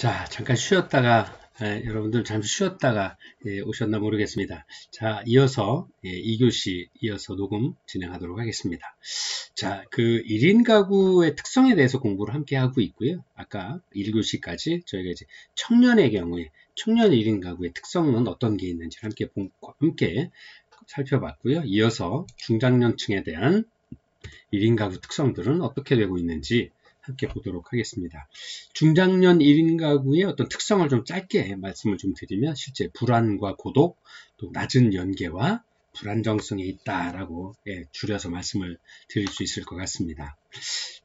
자, 잠깐 쉬었다가, 여러분들 잠시 쉬었다가 오셨나 모르겠습니다. 자, 이어서 2교시 이어서 녹음 진행하도록 하겠습니다. 자, 그 1인 가구의 특성에 대해서 공부를 함께 하고 있고요. 아까 1교시까지 저희가 이제 청년의 경우에 청년 1인 가구의 특성은 어떤 게 있는지 함께 살펴봤고요. 이어서 중장년층에 대한 1인 가구 특성들은 어떻게 되고 있는지 함께 보도록 하겠습니다. 중장년 1인 가구의 어떤 특성을 좀 짧게 말씀을 좀 드리면 실제 불안과 고독, 또 낮은 연계와 불안정성이 있다라고 줄여서 말씀을 드릴 수 있을 것 같습니다.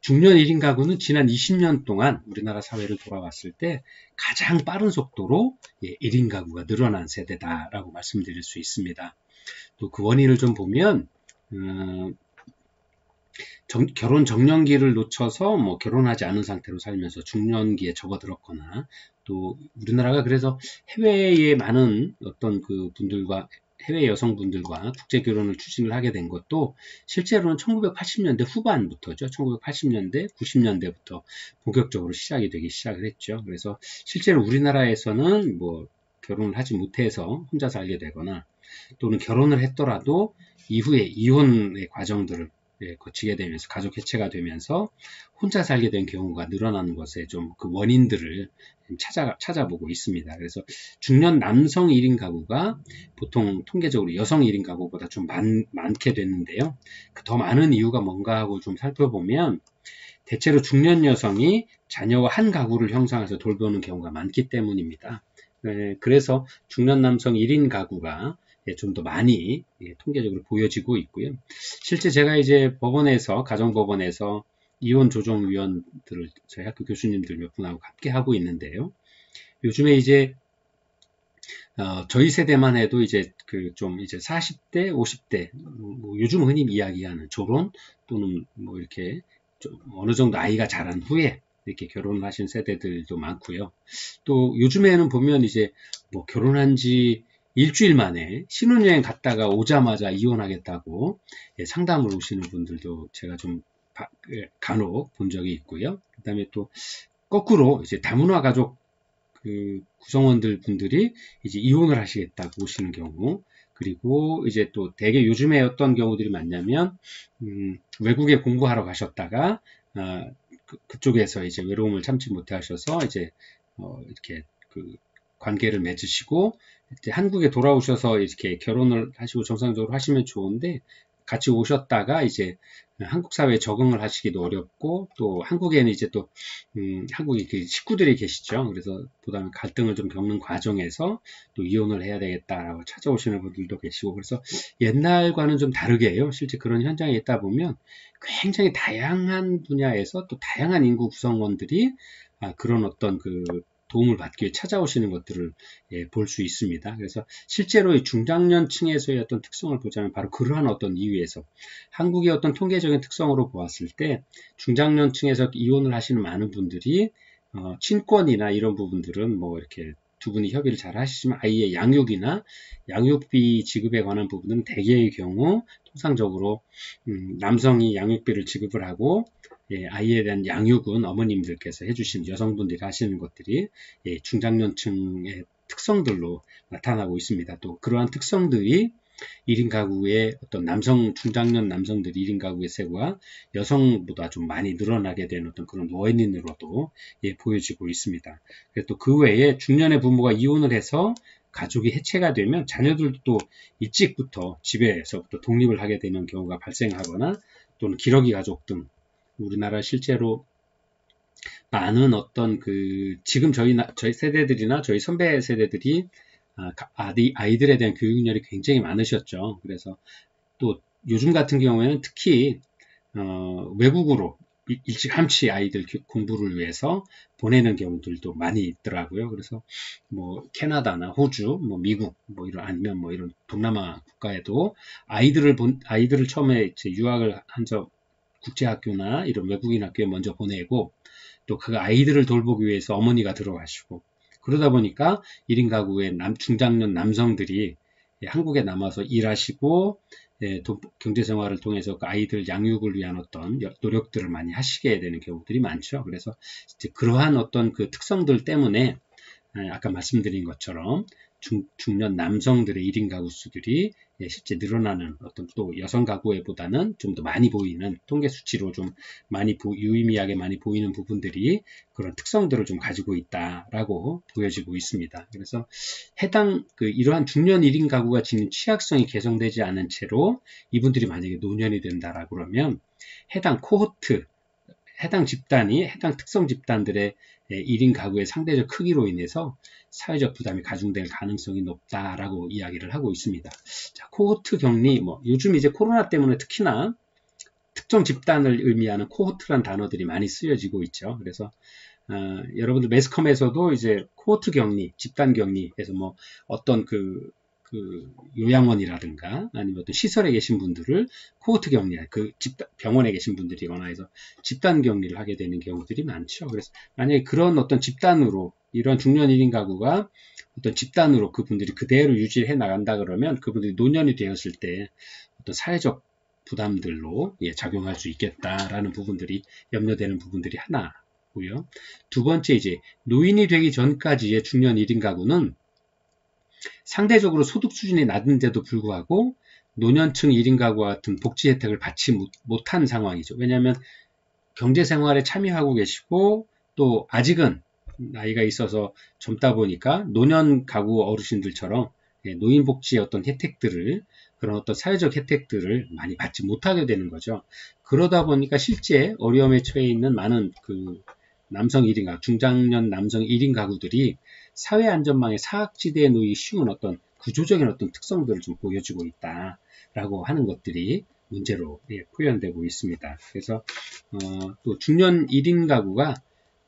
중년 1인 가구는 지난 20년 동안 우리나라 사회를 돌아봤을 때 가장 빠른 속도로 1인 가구가 늘어난 세대다라고 말씀드릴 수 있습니다. 또 그 원인을 좀 보면 결혼 정년기를 놓쳐서 뭐 결혼하지 않은 상태로 살면서 중년기에 접어들었거나 또 우리나라가 그래서 해외에 많은 어떤 그 분들과 해외 여성분들과 국제 결혼을 추진을 하게 된 것도 실제로는 1980년대 후반부터죠. 1980년대, 90년대부터 본격적으로 시작을 했죠. 그래서 실제로 우리나라에서는 뭐 결혼을 하지 못해서 혼자 살게 되거나 또는 결혼을 했더라도 이후에 이혼의 과정들을 거치게 되면서 가족 해체가 되면서 혼자 살게 된 경우가 늘어나는 것에 좀 그 원인들을 찾아보고 있습니다. 그래서 중년 남성 1인 가구가 보통 통계적으로 여성 1인 가구보다 좀 많게 됐는데요. 더 많은 이유가 뭔가 하고 좀 살펴보면 대체로 중년 여성이 자녀와 한 가구를 형성해서 돌보는 경우가 많기 때문입니다. 그래서 중년 남성 1인 가구가 좀 더 많이 통계적으로 보여지고 있고요. 실제 제가 이제 법원에서 가정법원에서 이혼 조정위원들을 저희 학교 교수님들 몇 분하고 함께 하고 있는데요. 요즘에 이제 저희 세대만 해도 이제 이제 40대, 50대 뭐 요즘 흔히 이야기하는 졸혼 또는 뭐 이렇게 좀 어느 정도 아이가 자란 후에 이렇게 결혼을 하신 세대들도 많고요. 또 요즘에는 보면 이제 뭐 결혼한 지 일주일 만에 신혼여행 갔다가 오자마자 이혼하겠다고 상담을 오시는 분들도 제가 좀 간혹 본 적이 있고요. 그 다음에 또 거꾸로 이제 다문화 가족 구성원들 분들이 이제 이혼을 하시겠다고 오시는 경우, 그리고 이제 또 되게 요즘에 어떤 경우들이 많냐면 외국에 공부하러 가셨다가 그쪽에서 이제 외로움을 참지 못해 하셔서 이제 이렇게 관계를 맺으시고 이제 한국에 돌아오셔서 이렇게 결혼을 하시고 정상적으로 하시면 좋은데 같이 오셨다가 이제 한국 사회에 적응을 하시기도 어렵고 또 한국에는 이제 또 한국에 식구들이 계시죠. 그래서 보다는 갈등을 좀 겪는 과정에서 또 이혼을 해야 되겠다라고 찾아오시는 분들도 계시고 그래서 옛날과는 좀 다르게요. 실제 그런 현장에 있다 보면 굉장히 다양한 분야에서 또 다양한 인구 구성원들이 그런 어떤 도움을 받기 위해 찾아오시는 것들을 볼 수 있습니다. 그래서 실제로 중장년층에서의 어떤 특성을 보자면 바로 그러한 어떤 이유에서 한국의 어떤 통계적인 특성으로 보았을 때 중장년층에서 이혼을 하시는 많은 분들이 친권이나 이런 부분들은 뭐 이렇게 두 분이 협의를 잘 하시지만 아이의 양육이나 양육비 지급에 관한 부분은 대개의 경우 통상적으로 남성이 양육비를 지급을 하고 아이에 대한 양육은 어머님들께서 해주신 여성분들이 하시는 것들이 중장년층의 특성들로 나타나고 있습니다. 또 그러한 특성들이 1인 가구의 어떤 중장년 남성들 1인 가구의 세가 여성보다 좀 많이 늘어나게 되는 어떤 그런 원인으로도 보여지고 있습니다. 또 그 외에 중년의 부모가 이혼을 해서 가족이 해체가 되면 자녀들도 일찍부터 집에서부터 독립을 하게 되는 경우가 발생하거나 또는 기러기 가족 등 우리나라 실제로 많은 어떤 지금 저희 세대들이나 저희 선배 세대들이 아이들에 대한 교육열이 굉장히 많으셨죠. 그래서 또 요즘 같은 경우에는 특히 외국으로 일찌감치 아이들 공부를 위해서 보내는 경우들도 많이 있더라고요. 그래서 뭐 캐나다나 호주, 뭐 미국, 뭐 이런 아니면 뭐 이런 동남아 국가에도 아이들을 처음에 이제 유학을 한 적 국제학교나 이런 외국인 학교에 먼저 보내고 또 그 아이들을 돌보기 위해서 어머니가 들어가시고 그러다 보니까 1인 가구의 중장년 남성들이 한국에 남아서 일하시고 경제생활을 통해서 그 아이들 양육을 위한 어떤 노력들을 많이 하시게 되는 경우들이 많죠. 그래서 이제 그러한 어떤 그 특성들 때문에 아까 말씀드린 것처럼 중년 남성들의 1인 가구 수들이 실제 늘어나는 어떤 또 여성 가구에보다는 좀 더 많이 보이는 통계 수치로 좀 많이 유의미하게 많이 보이는 부분들이 그런 특성들을 좀 가지고 있다라고 보여지고 있습니다. 그래서 이러한 중년 1인 가구가 지닌 취약성이 개선되지 않은 채로 이분들이 만약에 노년이 된다라 그러면 해당 코호트, 해당 집단이 해당 특성 집단들의 1인 가구의 상대적 크기로 인해서 사회적 부담이 가중될 가능성이 높다라고 이야기를 하고 있습니다. 자, 코호트 격리, 요즘 이제 코로나 때문에 특히나 특정 집단을 의미하는 코호트란 단어들이 많이 쓰여지고 있죠. 그래서 여러분들 매스컴에서도 이제 코호트 격리, 집단 격리에서 어떤 그 요양원이라든가 아니면 어떤 시설에 계신 분들을 코호트 격리, 병원에 계신 분들이거나 해서 집단 격리를 하게 되는 경우들이 많죠. 그래서 만약에 그런 어떤 집단으로 이런 중년 1인 가구가 어떤 집단으로 그분들이 그대로 유지해 나간다 그러면 그분들이 노년이 되었을 때 어떤 사회적 부담들로 작용할 수 있겠다라는 부분들이 염려되는 부분들이 하나고요. 두 번째 이제 노인이 되기 전까지의 중년 1인 가구는 상대적으로 소득 수준이 낮은데도 불구하고 노년층 1인 가구와 같은 복지 혜택을 받지 못한 상황이죠. 왜냐하면 경제생활에 참여하고 계시고 또 아직은 나이가 있어서 젊다 보니까 노년 가구 어르신들처럼 노인복지의 어떤 혜택들을 그런 어떤 사회적 혜택들을 많이 받지 못하게 되는 거죠. 그러다 보니까 실제 어려움에 처해 있는 많은 그 남성 1인 가구, 중장년 남성 1인 가구들이 사회 안전망의 사각지대에 놓이기 쉬운 어떤 구조적인 어떤 특성들을 좀 보여주고 있다라고 하는 것들이 문제로 표현되고 있습니다. 그래서 또 중년 1인 가구가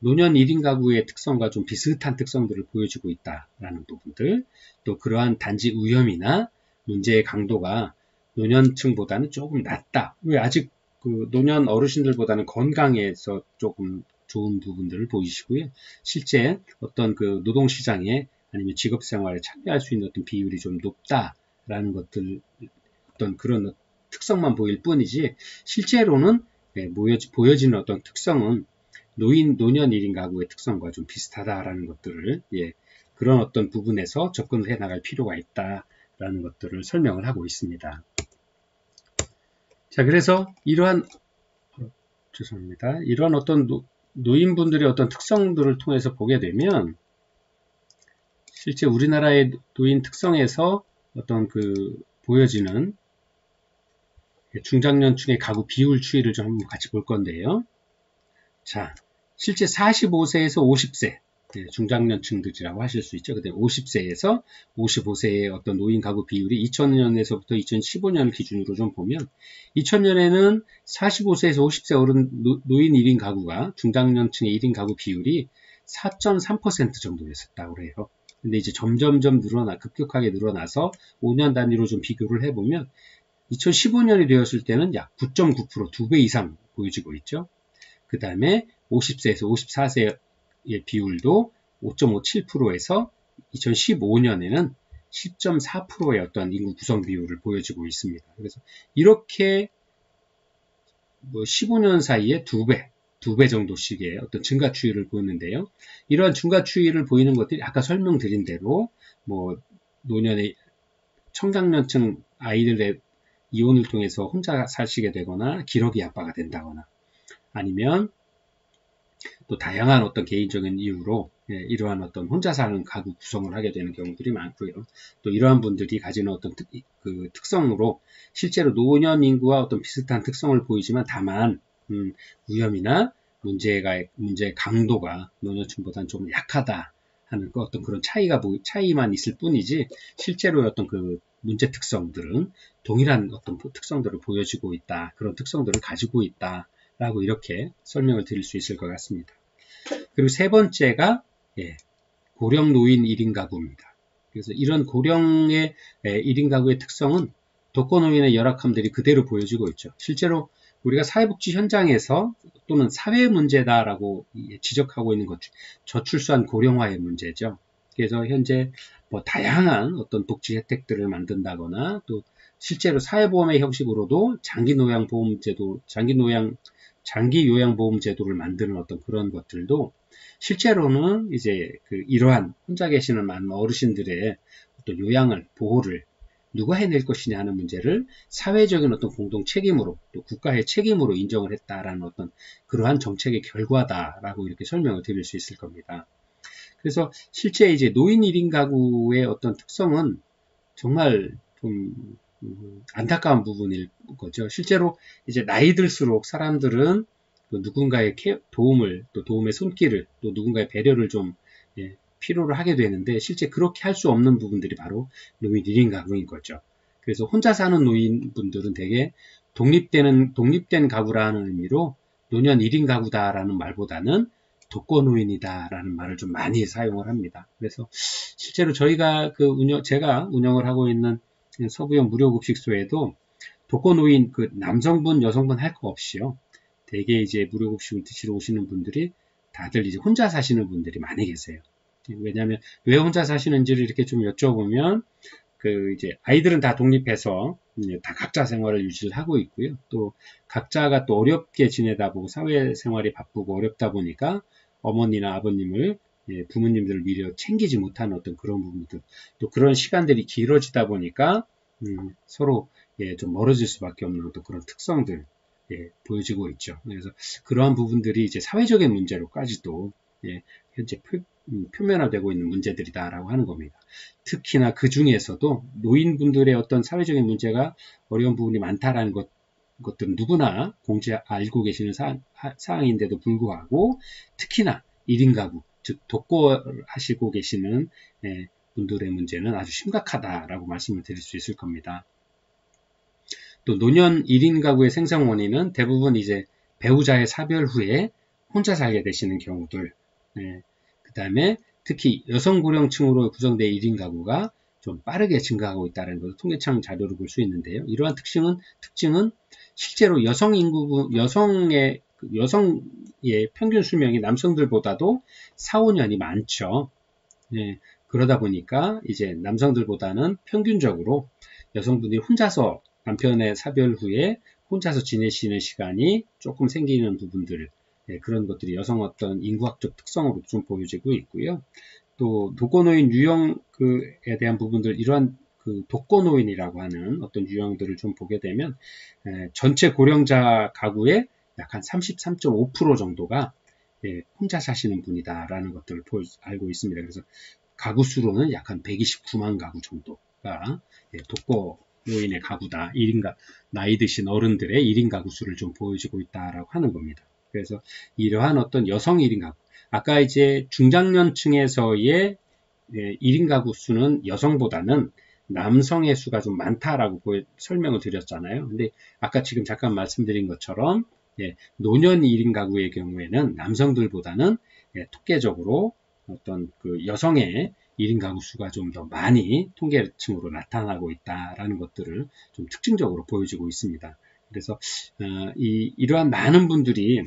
노년 1인 가구의 특성과 좀 비슷한 특성들을 보여주고 있다라는 부분들, 또 그러한 단지 위험이나 문제의 강도가 노년층보다는 조금 낮다. 왜 아직 그 노년 어르신들보다는 건강에서 조금 좋은 부분들을 보이시고요. 실제 어떤 그 노동시장에 아니면 직업생활에 참여할 수 있는 어떤 비율이 좀 높다라는 것들, 어떤 그런 특성만 보일 뿐이지 실제로는 보여지는 어떤 특성은 노년 1인 가구의 특성과 좀 비슷하다라는 것들을 그런 어떤 부분에서 접근을 해 나갈 필요가 있다라는 것들을 설명을 하고 있습니다. 자, 그래서 이러한 어떤 노인분들의 어떤 특성들을 통해서 보게 되면 실제 우리나라의 노인 특성에서 어떤 그 보여지는 중장년층의 가구 비율 추이를 좀 한번 같이 볼 건데요. 자, 실제 45세에서 50세 중장년층들이라고 하실 수 있죠. 근데 50세에서 55세의 어떤 노인 가구 비율이 2000년에서부터 2015년을 기준으로 좀 보면 2000년에는 45세에서 50세 어른 노인 1인 가구가 중장년층의 1인 가구 비율이 4.3% 정도였었다고 해요. 근데 이제 점점점 급격하게 늘어나서 5년 단위로 좀 비교를 해보면 2015년이 되었을 때는 약 9.9% 2배 이상 보여지고 있죠. 그 다음에 50세에서 54세의 비율도 5.57%에서 2015년에는 10.4%의 어떤 인구 구성 비율을 보여주고 있습니다. 그래서 이렇게 15년 사이에 2배 정도씩의 어떤 증가 추이를 보이는데요. 이러한 증가 추이를 보이는 것들이 아까 설명드린 대로 노년의 청장년층 아이들의 이혼을 통해서 혼자 사시게 되거나 기러기 아빠가 된다거나 아니면 또 다양한 어떤 개인적인 이유로 이러한 어떤 혼자 사는 가구 구성을 하게 되는 경우들이 많고요. 또 이러한 분들이 가지는 어떤 특성으로 실제로 노년 인구와 어떤 비슷한 특성을 보이지만 다만 위험이나 문제의 강도가 노년층보다는 좀 약하다 하는 어떤 그런 차이만 있을 뿐이지 실제로 어떤 그 문제 특성들은 동일한 어떤 특성들을 보여주고 있다. 그런 특성들을 가지고 있다. 라고 이렇게 설명을 드릴 수 있을 것 같습니다. 그리고 세 번째가 고령 노인 1인 가구입니다. 그래서 이런 고령의 1인 가구의 특성은 독거노인의 열악함들이 그대로 보여지고 있죠. 실제로 우리가 사회복지 현장에서 또는 사회 문제다라고 지적하고 있는 것, 저출산 고령화의 문제죠. 그래서 현재 다양한 어떤 복지 혜택들을 만든다거나 또 실제로 사회보험의 형식으로도 장기요양보험제도, 장기요양보험제도를 만드는 어떤 그런 것들도 실제로는 이제 이러한 혼자 계시는 많은 어르신들의 어떤 요양을, 보호를 누가 해낼 것이냐 하는 문제를 사회적인 어떤 공동 책임으로 또 국가의 책임으로 인정을 했다라는 어떤 그러한 정책의 결과다라고 이렇게 설명을 드릴 수 있을 겁니다. 그래서 실제 이제 노인 1인 가구의 어떤 특성은 정말 좀 안타까운 부분일 거죠. 실제로 이제 나이 들수록 사람들은 또 누군가의 도움을, 또 도움의 손길을, 또 누군가의 배려를 좀 필요로 하게 되는데 실제 그렇게 할 수 없는 부분들이 바로 노인 1인 가구인 거죠. 그래서 혼자 사는 노인분들은 되게 독립된 가구라는 의미로 노년 1인 가구다라는 말보다는 독거노인이다라는 말을 좀 많이 사용을 합니다. 그래서 실제로 저희가 제가 운영을 하고 있는 서구형 무료급식소에도 독거노인 남성분, 여성분 할 거 없이요. 되게 이제 무료급식을 드시러 오시는 분들이 다들 이제 혼자 사시는 분들이 많이 계세요. 왜냐하면 왜 혼자 사시는지를 이렇게 좀 여쭤보면 이제 아이들은 다 독립해서 다 각자 생활을 유지를 하고 있고요. 또 각자가 또 어렵게 지내다 보고 사회생활이 바쁘고 어렵다 보니까 어머니나 아버님을 부모님들을 미처 챙기지 못하는 어떤 그런 부분들, 또 그런 시간들이 길어지다 보니까 서로 좀 멀어질 수밖에 없는 어떤 그런 특성들 보여지고 있죠. 그래서 그러한 부분들이 이제 사회적인 문제로까지도 현재 표면화되고 있는 문제들이다라고 하는 겁니다. 특히나 그 중에서도 노인분들의 어떤 사회적인 문제가 어려운 부분이 많다라는 것들은 누구나 알고 계시는 사항인데도 불구하고 특히나 1인 가구, 즉 독거하시고 계시는 분들의 문제는 아주 심각하다라고 말씀을 드릴 수 있을 겁니다. 또 노년 1인 가구의 생성 원인은 대부분 이제 배우자의 사별 후에 혼자 살게 되시는 경우들, 그 다음에 특히 여성 고령층으로 구성된 1인 가구가 좀 빠르게 증가하고 있다는 것을 통계청 자료로 볼 수 있는데요. 이러한 특징은 실제로 여성의 평균 수명이 남성들보다도 4, 5년이 많죠. 그러다 보니까 이제 남성들보다는 평균적으로 여성분들이 혼자서 남편의 사별 후에 혼자서 지내시는 시간이 조금 생기는 부분들, 그런 것들이 여성 어떤 인구학적 특성으로 좀 보여지고 있고요. 또 독거노인 유형에 대한 부분들, 이러한 독거노인이라고 하는 어떤 유형들을 좀 보게 되면 전체 고령자 가구의 약 한 33.5% 정도가 혼자 사시는 분이다라는 것들을 알고 있습니다. 그래서 가구 수로는 약 한 129만 가구 정도가 독거노인의 가구다. 나이 드신 어른들의 1인 가구 수를 좀 보여지고 있다라고 하는 겁니다. 그래서 이러한 어떤 여성 1인 가구, 아까 이제 중장년층에서의 1인 가구 수는 여성보다는 남성의 수가 좀 많다라고 설명을 드렸잖아요. 근데 아까 지금 잠깐 말씀드린 것처럼 노년 1인 가구의 경우에는 남성들보다는 통계적으로 어떤 여성의 1인 가구 수가 좀 더 많이 통계층으로 나타나고 있다라는 것들을 좀 특징적으로 보여주고 있습니다. 그래서 이러한 많은 분들이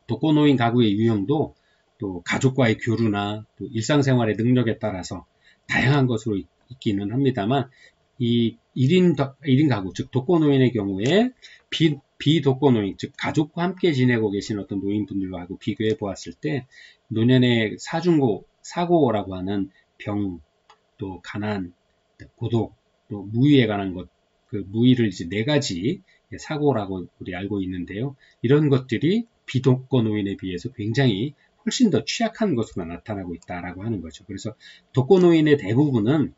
독거노인 가구의 유형도 또 가족과의 교류나 또 일상생활의 능력에 따라서 다양한 것으로 있기는 합니다만, 이 1인 가구, 즉 독거노인의 경우에 비독거노인, 즉 가족과 함께 지내고 계신 어떤 노인분들하고 비교해 보았을 때 노년의 사고라고 하는 병, 또 가난, 고독, 또 무의에 관한 것, 무의를 이제 4가지 사고라고 우리 알고 있는데요. 이런 것들이 비독거노인에 비해서 굉장히 훨씬 더 취약한 것으로 나타나고 있다라고 하는 거죠. 그래서 독거노인의 대부분은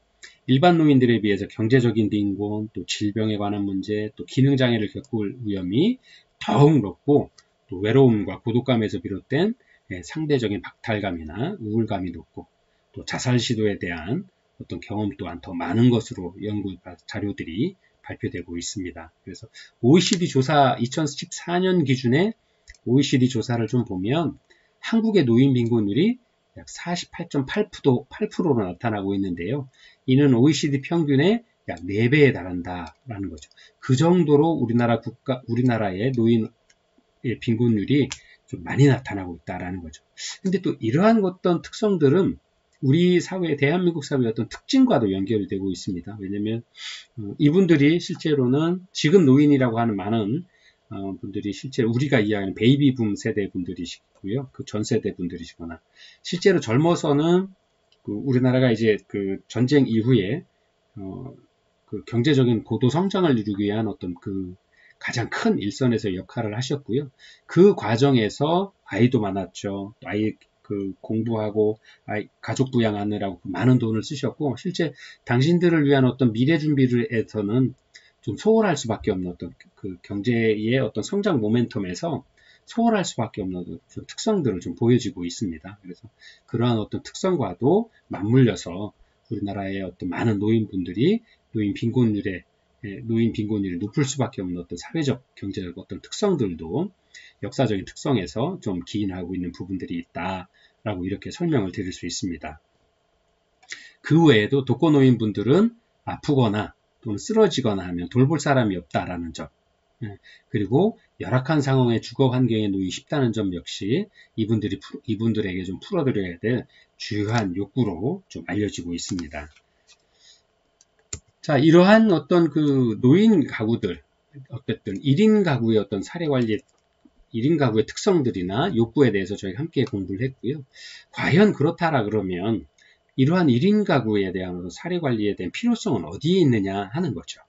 일반 노인들에 비해서 경제적인 빈곤, 또 질병에 관한 문제, 또 기능장애를 겪을 위험이 더욱 높고, 또 외로움과 고독감에서 비롯된 상대적인 박탈감이나 우울감이 높고, 또 자살 시도에 대한 어떤 경험 또한 더 많은 것으로 연구 자료들이 발표되고 있습니다. 그래서 OECD 조사 2014년 기준의 OECD 조사를 좀 보면 한국의 노인 빈곤율이 약 48.8%로 나타나고 있는데요. 이는 OECD 평균의 약 4배에 달한다라는 거죠. 그 정도로 우리나라의 노인의 빈곤율이 좀 많이 나타나고 있다라는 거죠. 근데 또 이러한 어떤 특성들은 우리 사회, 대한민국 사회의 어떤 특징과도 연결이 되고 있습니다. 왜냐면 이분들이 실제로는 지금 노인이라고 하는 많은 분들이 실제로 우리가 이야기하는 베이비붐 세대 분들이시고요. 그 전 세대 분들이시거나 실제로 젊어서는 우리나라가 이제 그 전쟁 이후에 그 경제적인 고도 성장을 이루기 위한 어떤 그 가장 큰 일선에서 역할을 하셨고요. 그 과정에서 아이도 많았죠. 아이 그 공부하고 가족 부양하느라고 많은 돈을 쓰셨고, 실제 당신들을 위한 어떤 미래 준비를 해서는 좀 소홀할 수밖에 없는 어떤 그 경제의 어떤 성장 모멘텀에서 소홀할 수밖에 없는 어떤 특성들을 좀 보여지고 있습니다. 그래서 그러한 어떤 특성과도 맞물려서 우리나라의 어떤 많은 노인분들이 노인 빈곤율이 높을 수밖에 없는 어떤 사회적, 경제적 어떤 특성들도 역사적인 특성에서 좀 기인하고 있는 부분들이 있다라고 이렇게 설명을 드릴 수 있습니다. 그 외에도 독거노인분들은 아프거나 또는 쓰러지거나 하면 돌볼 사람이 없다라는 점, 그리고 열악한 상황의 주거 환경에 놓이기 쉽다는 점 역시 이분들에게 좀 풀어드려야 될 주요한 욕구로 좀 알려지고 있습니다. 자, 이러한 어떤 그 노인 가구들, 어쨌든 1인 가구의 어떤 사례 관리, 1인 가구의 특성들이나 욕구에 대해서 저희가 함께 공부를 했고요. 과연 그렇다라 그러면 이러한 1인 가구에 대한 사례 관리에 대한 필요성은 어디에 있느냐 하는 거죠.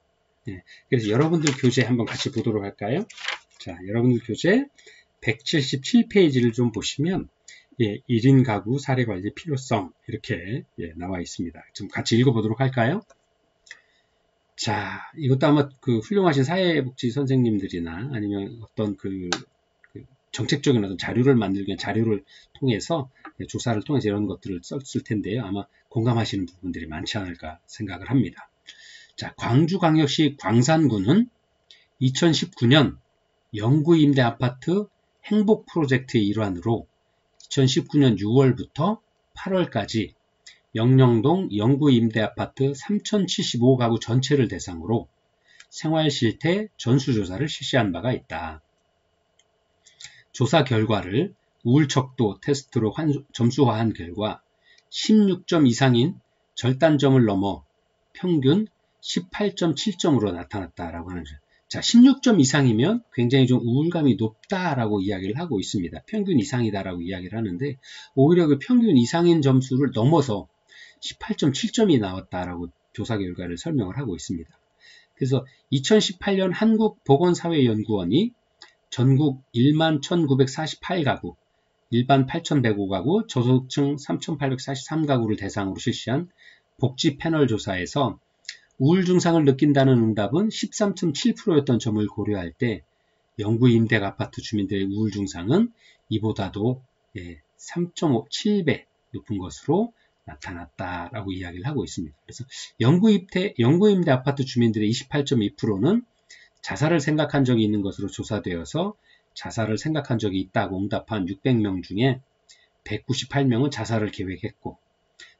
그래서 여러분들 교재 한번 같이 보도록 할까요? 자, 여러분들 교재 177페이지를 좀 보시면 1인 가구 사례 관리 필요성 이렇게 나와 있습니다. 좀 같이 읽어보도록 할까요? 자, 이것도 아마 그 훌륭하신 사회복지 선생님들이나 아니면 어떤 그 정책적인 어떤 자료를 만들기 위한 자료를 통해서 조사를 통해서 이런 것들을 썼을 텐데요. 아마 공감하시는 부분들이 많지 않을까 생각을 합니다. 자, 광주광역시 광산구는 2019년 영구임대 아파트 행복 프로젝트의 일환으로 2019년 6월부터 8월까지 영령동 영구임대아파트 3075가구 전체를 대상으로 생활실태 전수조사를 실시한 바가 있다. 조사 결과를 우울척도 테스트로 점수화한 결과 16점 이상인 절단점을 넘어 평균 18.7점으로 나타났다라고 하는 거죠. 자, 16점 이상이면 굉장히 좀 우울감이 높다라고 이야기를 하고 있습니다. 평균 이상이다라고 이야기를 하는데 오히려 그 평균 이상인 점수를 넘어서 18.7점이 나왔다라고 조사 결과를 설명을 하고 있습니다. 그래서 2018년 한국보건사회연구원이 전국 11,948가구, 일반 8,105가구, 저소득층 3,843가구를 대상으로 실시한 복지 패널 조사에서 우울 증상을 느낀다는 응답은 13.7%였던 점을 고려할 때 영구임대 아파트 주민들의 우울 증상은 이보다도 3.7배 높은 것으로 나타났다라고 이야기를 하고 있습니다. 그래서 영구임대 아파트 주민들의 28.2%는 자살을 생각한 적이 있는 것으로 조사되어서 자살을 생각한 적이 있다고 응답한 600명 중에 198명은 자살을 계획했고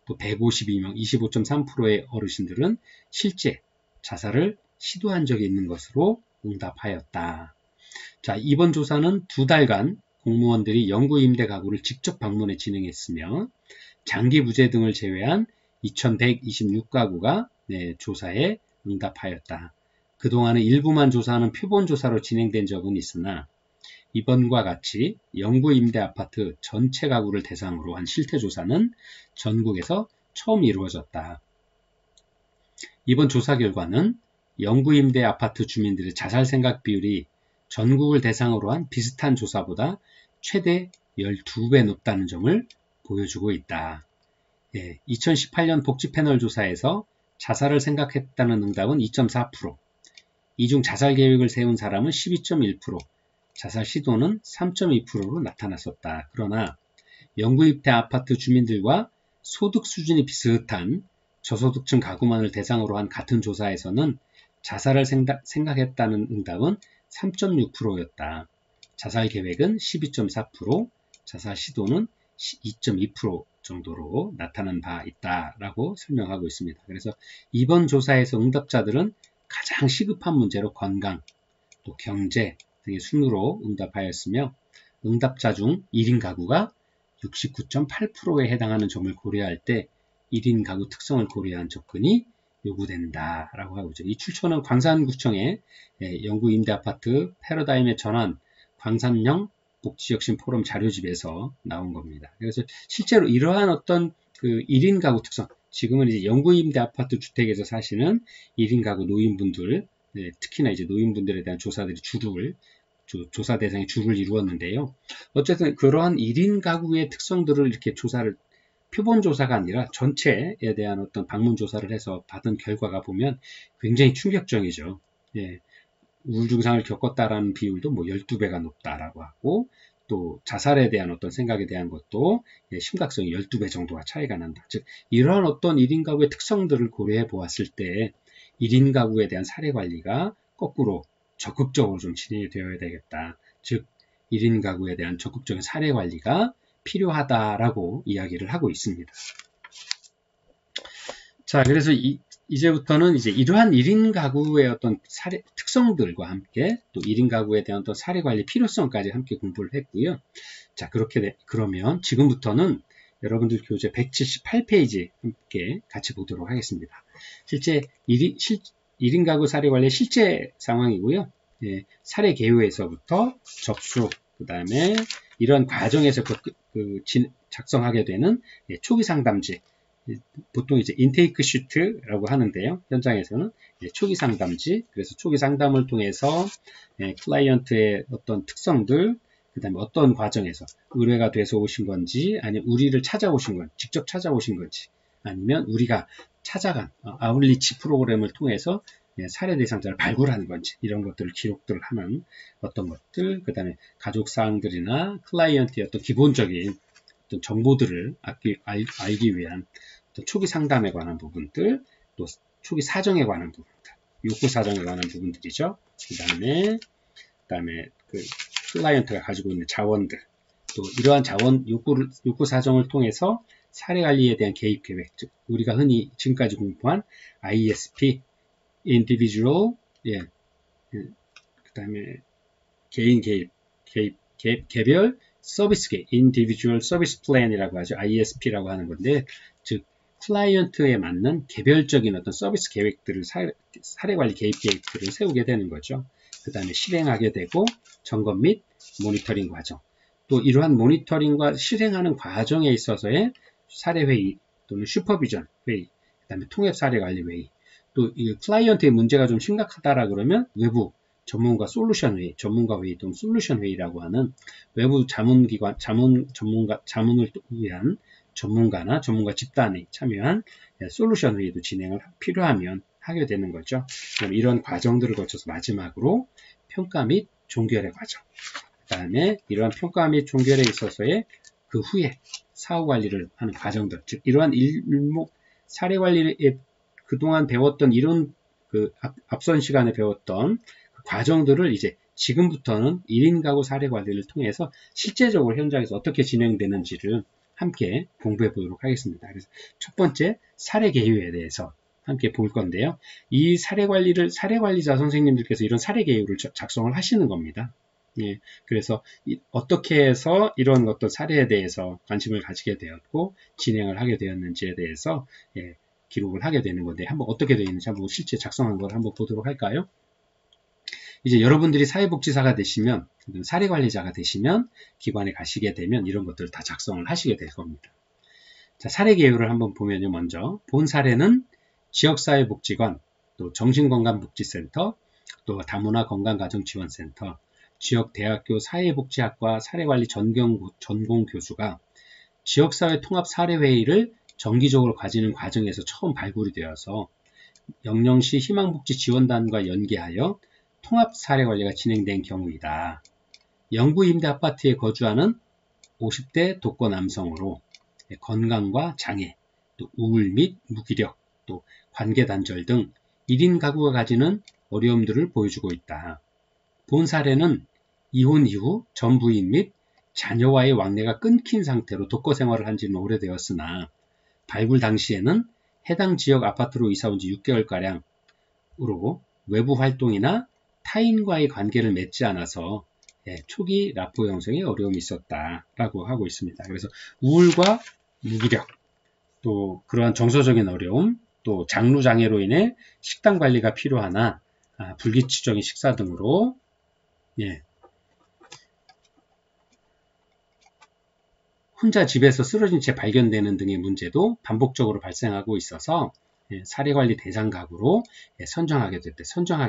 또 152명, 25.3%의 어르신들은 실제 자살을 시도한 적이 있는 것으로 응답하였다. 자, 이번 조사는 2달간 공무원들이 영구임대 가구를 직접 방문해 진행했으며 장기 부재 등을 제외한 2126가구가 조사에 응답하였다. 그동안은 일부만 조사하는 표본 조사로 진행된 적은 있으나 이번과 같이 영구임대 아파트 전체 가구를 대상으로 한 실태조사는 전국에서 처음 이루어졌다. 이번 조사 결과는 영구임대 아파트 주민들의 자살 생각 비율이 전국을 대상으로 한 비슷한 조사보다 최대 12배 높다는 점을 보여주고 있다. 2018년 복지패널 조사에서 자살을 생각했다는 응답은 2.4%, 이중 자살 계획을 세운 사람은 12.1%, 자살 시도는 3.2%로 나타났었다. 그러나 영구임대 아파트 주민들과 소득 수준이 비슷한 저소득층 가구만을 대상으로 한 같은 조사에서는 자살을 생각했다는 응답은 3.6%였다. 자살 계획은 12.4%, 자살 시도는 2.2% 정도로 나타난 바 있다라고 설명하고 있습니다. 그래서 이번 조사에서 응답자들은 가장 시급한 문제로 건강, 또 경제 등의 순으로 응답하였으며 응답자 중 1인 가구가 69.8%에 해당하는 점을 고려할 때 1인 가구 특성을 고려한 접근이 요구된다라고 하고 있죠. 이 출처는 광산구청의 영구 임대 아파트 패러다임의 전환 광산형 복지혁신 포럼 자료집에서 나온 겁니다. 그래서 실제로 이러한 어떤 그 1인 가구 특성, 지금은 이제 영구 임대 아파트 주택에서 사시는 1인 가구 노인분들, 특히나 이제 노인분들에 대한 조사들이 조사 대상의 줄을 이루었는데요. 어쨌든 그러한 1인 가구의 특성들을 이렇게 표본 조사가 아니라 전체에 대한 어떤 방문 조사를 해서 받은 결과가 보면 굉장히 충격적이죠. 우울 증상을 겪었다라는 비율도 뭐 12배가 높다라고 하고, 또 자살에 대한 어떤 생각에 대한 것도 심각성이 12배 정도가 차이가 난다. 즉 이러한 어떤 1인 가구의 특성들을 고려해 보았을 때 1인 가구에 대한 사례 관리가 거꾸로 적극적으로 좀 진행이 되어야 되겠다. 즉 1인 가구에 대한 적극적인 사례 관리가 필요하다라고 이야기를 하고 있습니다. 자, 그래서 이제부터는 이제 이러한 1인 가구의 어떤 특성들과 함께 또 1인 가구에 대한 어떤 사례 관리 필요성까지 함께 공부를 했고요. 자, 그러면 지금부터는 여러분들 교재 178페이지 함께 같이 보도록 하겠습니다. 실제 1인 가구 사례 관리의 실제 상황이고요. 사례 개요에서부터 접수, 그 다음에 이런 과정에서 작성하게 되는 초기 상담지, 보통 이제 인테이크 시트라고 하는데요. 현장에서는 초기 상담지, 그래서 초기 상담을 통해서 클라이언트의 어떤 특성들, 그 다음에 어떤 과정에서 의뢰가 돼서 오신 건지, 아니면 우리를 찾아오신 건지, 직접 찾아오신 건지, 아니면 우리가 찾아간 아웃리치 프로그램을 통해서 사례 대상자를 발굴하는 건지, 이런 것들을 기록들을 하는 어떤 것들, 그 다음에 가족사항들이나 클라이언트의 어떤 기본적인 어떤 정보들을 알기 위한 어떤 초기 상담에 관한 부분들, 또 초기 사정에 관한 부분들, 욕구 사정에 관한 부분들이죠. 그 다음에 그 클라이언트가 가지고 있는 자원들, 또 이러한 욕구 사정을 통해서 사례 관리에 대한 개입 계획, 즉 우리가 흔히 지금까지 공부한 ISP, individual, 그 다음에 개인 개별 서비스 계획, individual service plan이라고 하죠. ISP라고 하는 건데, 즉 클라이언트에 맞는 개별적인 어떤 서비스 계획들을 사례 관리 개입 계획들을 세우게 되는 거죠. 그 다음에 실행하게 되고 점검 및 모니터링 과정, 또 이러한 모니터링과 실행하는 과정에 있어서의 사례 회의 또는 슈퍼비전 회의, 그 다음에 통합 사례 관리 회의, 또 이 클라이언트의 문제가 좀 심각하다라 그러면 외부 전문가 솔루션 회의, 전문가 회의 또는 솔루션 회의라고 하는 외부 자문을 위한 전문가나 전문가 집단이 참여한 솔루션 회의도 필요하면 하게 되는 거죠. 그럼 이런 과정들을 거쳐서 마지막으로 평가 및 종결의 과정, 그 다음에 이러한 평가 및 종결에 있어서의 그 후에 사후 관리를 하는 과정들, 즉 이러한 일목 사례 관리에 그동안 배웠던 이런 앞선 시간에 배웠던 그 과정들을 이제 지금부터는 1인 가구 사례 관리를 통해서 실제적으로 현장에서 어떻게 진행되는지를 함께 공부해 보도록 하겠습니다. 그래서 첫 번째 사례 개요에 대해서 함께 볼 건데요. 이 사례 관리자 선생님들께서 이런 사례 개요를 작성을 하시는 겁니다. 그래서 어떻게 해서 이런 어떤 사례에 대해서 관심을 가지게 되었고 진행을 하게 되었는지에 대해서 기록을 하게 되는 건데, 한번 어떻게 되어 있는지 한번 실제 작성한 걸 한번 보도록 할까요? 이제 여러분들이 사회복지사가 되시면, 사례관리자가 되시면, 기관에 가시게 되면 이런 것들을 다 작성을 하시게 될 겁니다. 자, 사례 개요를 한번 보면요. 먼저 본 사례는 지역사회복지관, 또 정신건강복지센터, 또 다문화 건강가정지원센터, 지역대학교 사회복지학과 사례관리 전공 교수가 지역사회 통합 사례회의를 정기적으로 가지는 과정에서 처음 발굴이 되어서 영령시 희망복지지원단과 연계하여 통합 사례관리가 진행된 경우이다. 영구 임대 아파트에 거주하는 50대 독거 남성으로 건강과 장애, 또 우울 및 무기력, 또 관계 단절 등 1인 가구가 가지는 어려움들을 보여주고 있다. 본 사례는 이혼 이후 전 부인 및 자녀와의 왕래가 끊긴 상태로 독거 생활을 한 지는 오래되었으나 발굴 당시에는 해당 지역 아파트로 이사 온 지 6개월가량으로 외부 활동이나 타인과의 관계를 맺지 않아서 초기 라포 형성에 어려움이 있었다라고 하고 있습니다. 그래서 우울과 무기력, 또 그러한 정서적인 어려움, 또 장루 장애로 인해 식단 관리가 필요하나 불규칙적인 식사 등으로 혼자 집에서 쓰러진 채 발견되는 등의 문제도 반복적으로 발생하고 있어서 사례관리 대상 가구로 선정하게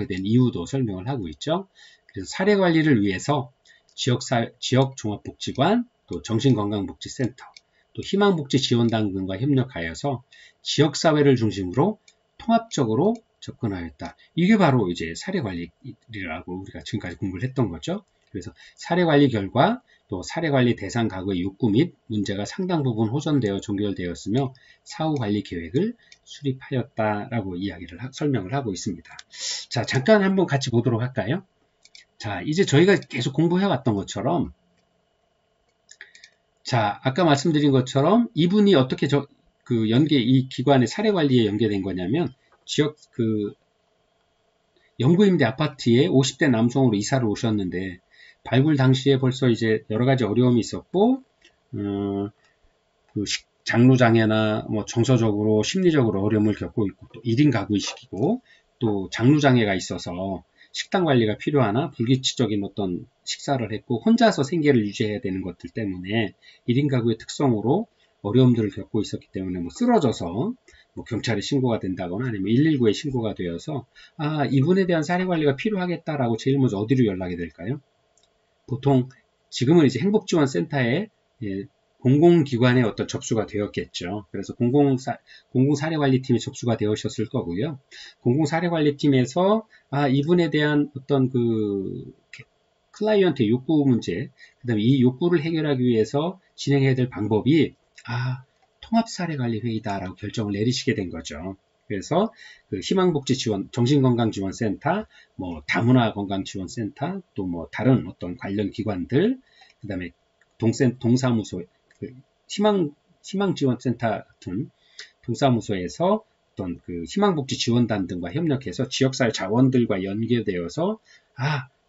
된 이유도 설명을 하고 있죠. 그래서 사례관리를 위해서 지역종합복지관, 또 정신건강복지센터, 또 희망복지지원단 등과 협력하여서 지역사회를 중심으로 통합적으로 접근하였다. 이게 바로 이제 사례관리라고 우리가 지금까지 공부를 했던 거죠. 그래서 사례관리 결과 또 사례관리 대상 가구의 욕구 및 문제가 상당 부분 호전되어 종결되었으며 사후관리 계획을 수립하였다라고 설명을 하고 있습니다. 자, 잠깐 한번 같이 보도록 할까요? 자, 이제 저희가 계속 공부해 왔던 것처럼, 자, 아까 말씀드린 것처럼 이분이 어떻게 이 기관의 사례관리에 연계된 거냐면, 영구임대 아파트에 50대 남성으로 이사를 오셨는데, 발굴 당시에 벌써 이제 여러 가지 어려움이 있었고, 장루장애나 뭐 정서적으로, 심리적으로 어려움을 겪고 있고, 또 1인 가구이시고, 또 장루장애가 있어서 식단 관리가 필요하나 불규칙적인 어떤 식사를 했고, 혼자서 생계를 유지해야 되는 것들 때문에 1인 가구의 특성으로 어려움들을 겪고 있었기 때문에 뭐 쓰러져서 뭐 경찰에 신고가 된다거나 아니면 119에 신고가 되어서 이분에 대한 사례 관리가 필요하겠다라고 제일 먼저 어디로 연락이 될까요? 보통 지금은 이제 행복지원센터에 공공기관에 어떤 접수가 되었겠죠. 그래서 공공사례관리팀에 접수가 되었을 거고요. 공공사례관리팀에서 이분에 대한 어떤 클라이언트의 욕구 문제, 그 다음에 이 욕구를 해결하기 위해서 진행해야 될 방법이 통합사례관리회의다라고 결정을 내리시게 된 거죠. 그래서 희망복지지원, 정신건강지원센터, 뭐 다문화건강지원센터, 또 뭐 다른 어떤 관련 기관들, 그 다음에 동사무소, 희망지원센터 같은 동사무소에서 어떤 희망복지지원단 등과 협력해서 지역사회 자원들과 연계되어서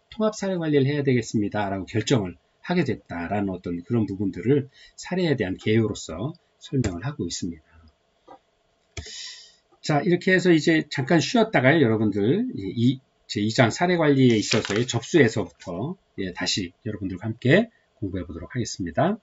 통합사례관리를 해야 되겠습니다 라고 결정을 하게 됐다라는 어떤 그런 부분들을 사례에 대한 개요로서 설명을 하고 있습니다. 자, 이렇게 해서 이제 잠깐 쉬었다가 여러분들 제2장 사례관리에 있어서의 접수에서부터 다시 여러분들과 함께 공부해 보도록 하겠습니다.